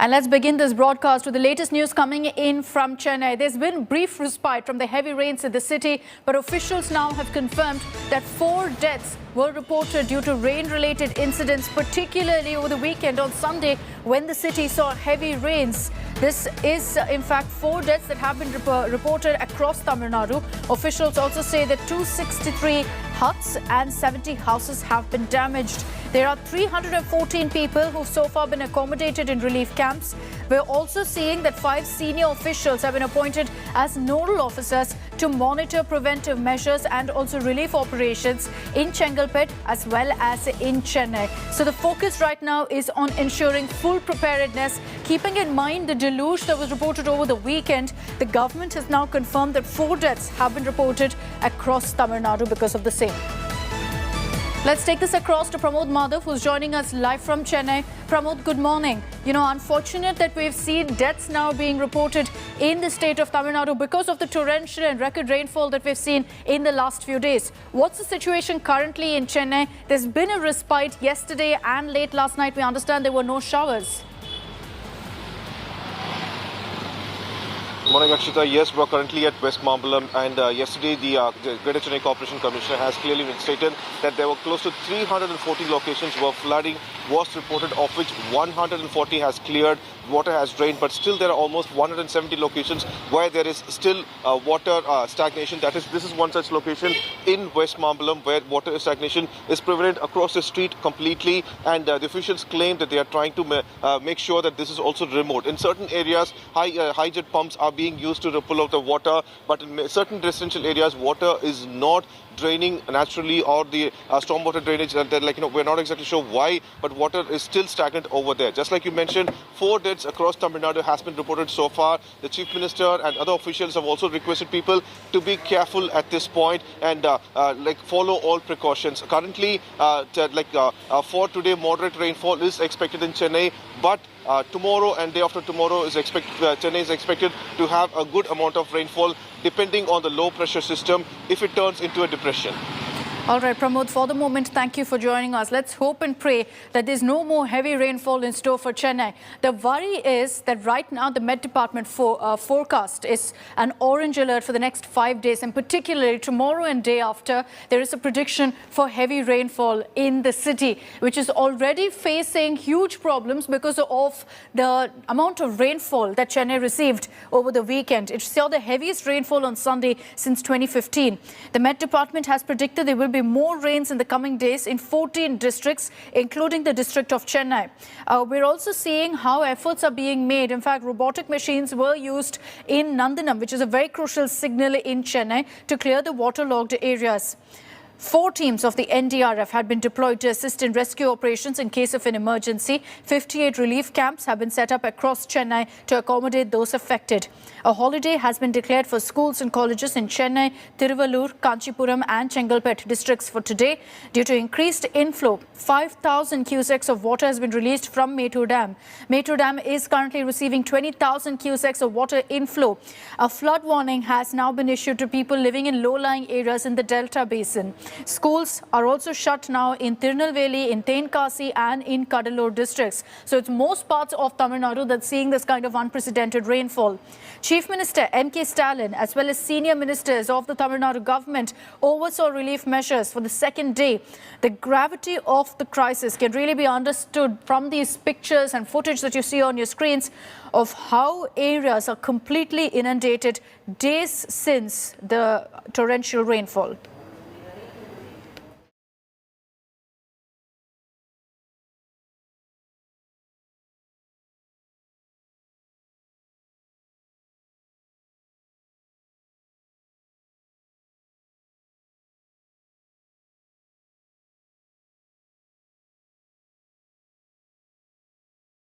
And let's begin this broadcast with the latest news coming in from Chennai. There's been brief respite from the heavy rains in the city, but officials now have confirmed that 4 deaths were reported due to rain-related incidents, particularly over the weekend on Sunday when the city saw heavy rains. This is, in fact, 4 deaths that have been reported across Tamil Nadu. Officials also say that 263 huts and 70 houses have been damaged. There are 314 people who've so far been accommodated in relief camps. We're also seeing that 5 senior officials have been appointed as nodal officers to monitor preventive measures and also relief operations in Chengelpet as well as in Chennai. So the focus right now is on ensuring full preparedness. Keeping in mind the deluge that was reported over the weekend, the government has now confirmed that 4 deaths have been reported across Tamil Nadu because of the same. Let's take this across to Pramod Madhav, who's joining us live from Chennai. Pramod, good morning. Unfortunate that we've seen deaths now being reported in the state of Tamil Nadu because of the torrential and record rainfall that we've seen in the last few days. What's the situation currently in Chennai? There's been a respite yesterday and late last night. We understand there were no showers. Morning, Akshita. Yes, we're currently at West Mambalam, and yesterday the Greater Chennai Corporation Commissioner has clearly stated that there were close to 340 locations where flooding was reported, of which 140 has cleared, water has drained, but still there are almost 170 locations where there is still water stagnation. This is one such location in West Mambalam where water stagnation is prevalent across the street completely, and the officials claim that they are trying to make sure that this is also removed. In certain areas, high jet pumps are being used to pull out the water, but in certain residential areas, water is not draining naturally, or the stormwater drainage, we're not exactly sure why, but water is still stagnant over there. Just like you mentioned, 4 deaths across Tamil Nadu has been reported so far. The Chief Minister and other officials have also requested people to be careful at this point and follow all precautions. Currently, for today, moderate rainfall is expected in Chennai, but tomorrow and day after tomorrow Chennai is expected to have a good amount of rainfall, depending on the low pressure system if it turns into a depression. All right, Pramod, for the moment, thank you for joining us. Let's hope and pray that there's no more heavy rainfall in store for Chennai. The worry is that right now the Met Department forecast is an orange alert for the next 5 days, and particularly tomorrow and day after, there is a prediction for heavy rainfall in the city, which is already facing huge problems because of the amount of rainfall that Chennai received over the weekend. It saw the heaviest rainfall on Sunday since 2015. The Met Department has predicted there will be more rains in the coming days in 14 districts, including the district of Chennai. We're also seeing how efforts are being made. In fact, robotic machines were used in Nandanam, which is a very crucial signal in Chennai, to clear the waterlogged areas. 4 teams of the NDRF had been deployed to assist in rescue operations in case of an emergency. 58 relief camps have been set up across Chennai to accommodate those affected. A holiday has been declared for schools and colleges in Chennai, Tiruvallur, Kancheepuram and Chengelpet districts for today. Due to increased inflow, 5,000 cusecs of water has been released from Mettur Dam. Mettur Dam is currently receiving 20,000 cusecs of water inflow. A flood warning has now been issued to people living in low-lying areas in the Delta Basin. Schools are also shut now in Tirunelveli, in Tenkasi and in Cuddalore districts. So it's most parts of Tamil Nadu that's seeing this kind of unprecedented rainfall. Chief Minister M.K. Stalin, as well as senior ministers of the Tamil Nadu government, oversaw relief measures for the second day. The gravity of the crisis can really be understood from these pictures and footage that you see on your screens of how areas are completely inundated days since the torrential rainfall.